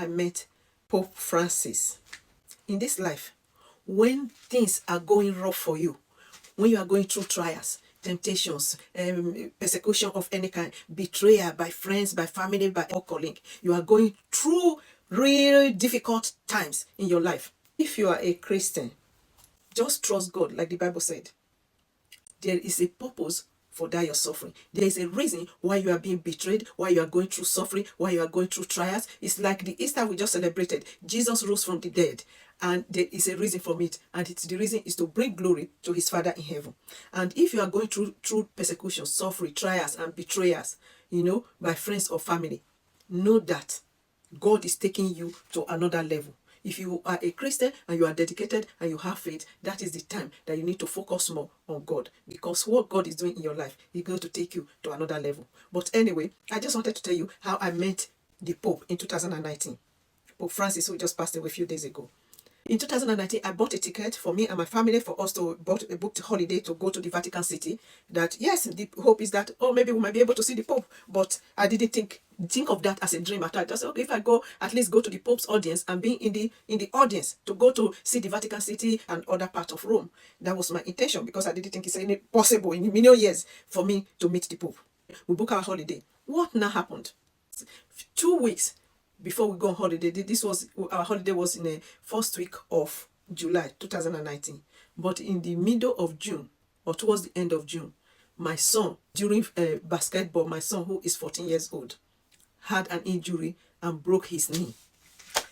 I met Pope Francis. In this life, when things are going rough for you, when you are going through trials, temptations, persecution of any kind, betrayal by friends, by family, by a colleague, you are going through really difficult times in your life. If you are a Christian, just trust God, like the Bible said. There is a purpose for that your suffering. There is a reason why you are being betrayed, why you are going through suffering, why you are going through trials. It's like the Easter we just celebrated. Jesus rose from the dead, and there is a reason for it, and the reason is to bring glory to his Father in heaven. And if you are going through persecution, suffering, trials, and betrayals, by friends or family, know that God is taking you to another level. If you are a Christian and you are dedicated and you have faith, that is the time that you need to focus more on God, because what God is doing in your life is going to take you to another level. But anyway, I just wanted to tell you how I met the Pope in 2019. Pope Francis, who just passed away a few days ago. In 2019, I bought a ticket for me and my family for us to book a holiday to go to the Vatican City. That yes, the hope is that maybe we might be able to see the Pope. But I didn't think of that as a dream at all. I just said, okay, if I go, at least go to the Pope's audience and be in the audience to go to see the Vatican City and other parts of Rome. That was my intention, because I didn't think it's any possible in a million years for me to meet the Pope. We booked our holiday. What now happened? 2 weeks before we go on holiday, our holiday was in the first week of July 2019. But in the middle of June, or towards the end of June, my son, during basketball, my son, who is 14 years old, had an injury and broke his knee.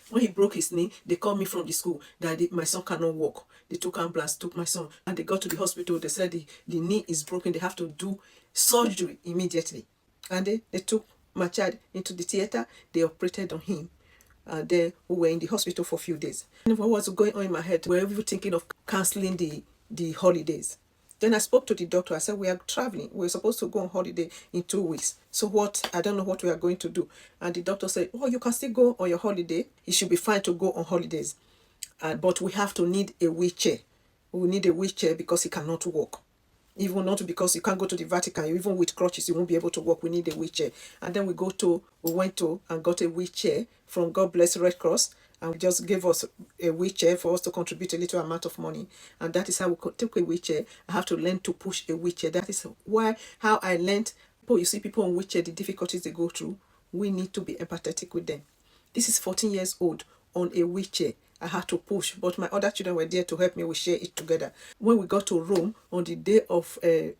When he broke his knee, they called me from the school that my son cannot walk. They took ambulance, took my son, and they got to the hospital. They said the knee is broken. They have to do surgery immediately. And they took my child into the theater. They operated on him. And then we were in the hospital for a few days. And what was going on in my head? We were even thinking of cancelling the holidays. Then I spoke to the doctor. I said, we are traveling. We're supposed to go on holiday in 2 weeks. So what? I don't know what we are going to do. And the doctor said, you can still go on your holiday. It should be fine to go on holidays. But we have to need a wheelchair. We need a wheelchair because he cannot walk. Even not because you can't go to the Vatican. Even with crutches, you won't be able to walk. We need a wheelchair. And then we went to and got a wheelchair from God Bless Red Cross. And just gave us a wheelchair for us to contribute a little amount of money. And that is how we took a wheelchair. I have to learn to push a wheelchair. That is how I learned. You see people on wheelchair, the difficulties they go through. We need to be empathetic with them. This is 14 years old on a wheelchair. I had to push, but my other children were there to help me. We share it together. When we got to Rome on the day of a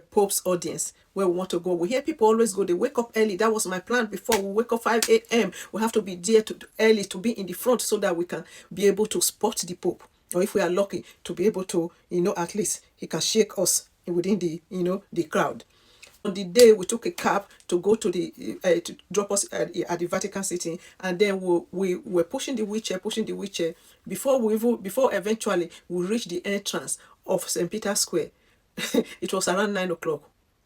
Pope's audience, where we want to go, we hear people always go. They wake up early. That was my plan before. We wake up 5 a.m. We have to be there early to be in the front so that we can be able to spot the Pope. Or if we are lucky, to be able to, at least he can shake us within the crowd. On the day, we took a cab to go to to drop us at the Vatican City, and then we were pushing the wheelchair. Before eventually we reached the entrance of St. Peter's Square. It was around 9 o'clock.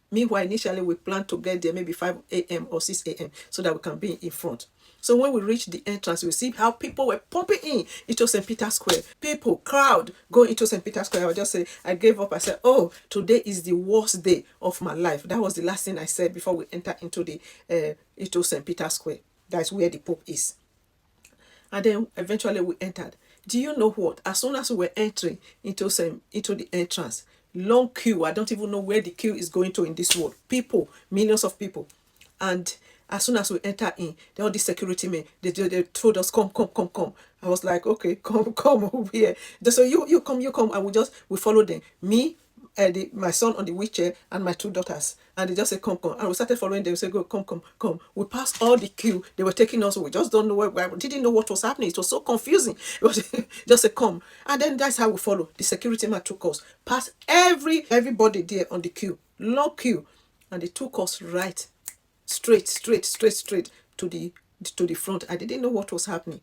Meanwhile, initially we planned to get there maybe 5 a.m. or 6 a.m. so that we can be in front. So when we reached the entrance, we see how people were pumping into St. Peter's Square. Crowd go into St. Peter's Square. I would just say, I gave up. I said, today is the worst day of my life. That was the last thing I said before we enter into St. Peter's Square. That's where the Pope is. And then eventually we entered. Do you know what? As soon as we were entering into the entrance, long queue. I don't even know where the queue is going to in this world. People, millions of people. And as soon as we enter in, all the security men, they told us, come. I was like, okay, come over here. They said, you come. And we followed them. Me, my son on the wheelchair, and my 2 daughters. And they just said, come. And we started following them. We said, go, come. We passed all the queue. They were taking us. We just don't know where. We didn't know what was happening. It was so confusing. It was just said, come. And then that's how we follow. The security man took us past everybody there on the queue. Long queue. And they took us right straight to the front. I didn't know what was happening,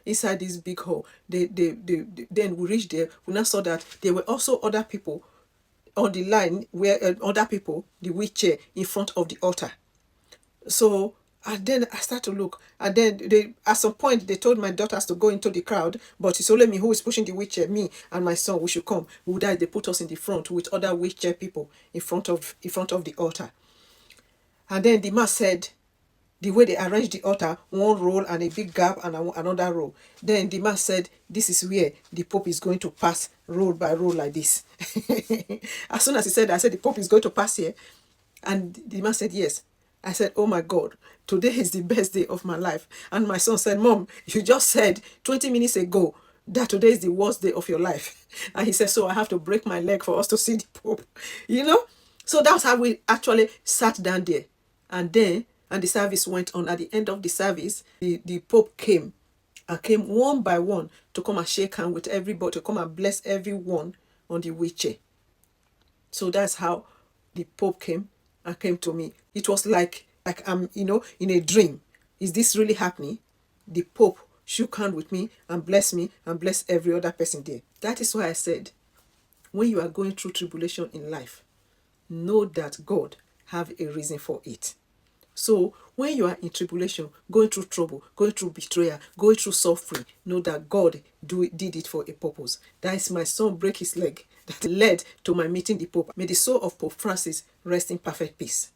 inside this big hall. Then we reached there. We now saw that there were also other people on the line, where other people, the wheelchair in front of the altar. So, and then I started to look, and then at some point they told my daughters to go into the crowd, but it's only me who is pushing the wheelchair. Me and my son, we should come. They put us in the front with other wheelchair people in front of the altar. And then the man said, the way they arranged the altar, one roll and a big gap and another roll. Then the man said, this is where the Pope is going to pass roll by roll like this. As soon as he said that, I said, the Pope is going to pass here. And the man said, yes. I said, oh my God, today is the best day of my life. And my son said, Mom, you just said 20 minutes ago that today is the worst day of your life. And he said, so I have to break my leg for us to see the Pope. You know? So that's how we actually sat down there. And the service went on. At the end of the service, the Pope came and came one by one to come and shake hands with everybody, to come and bless everyone on the wheelchair. So that's how the Pope came and came to me. It was like I'm, in a dream. Is this really happening? The Pope shook hand with me and bless every other person there. That is why I said, when you are going through tribulation in life, know that God have a reason for it. So when you are in tribulation, going through trouble, going through betrayal, going through suffering, know that God did it for a purpose. That is my son break his leg that led to my meeting the Pope. May the soul of Pope Francis rest in perfect peace.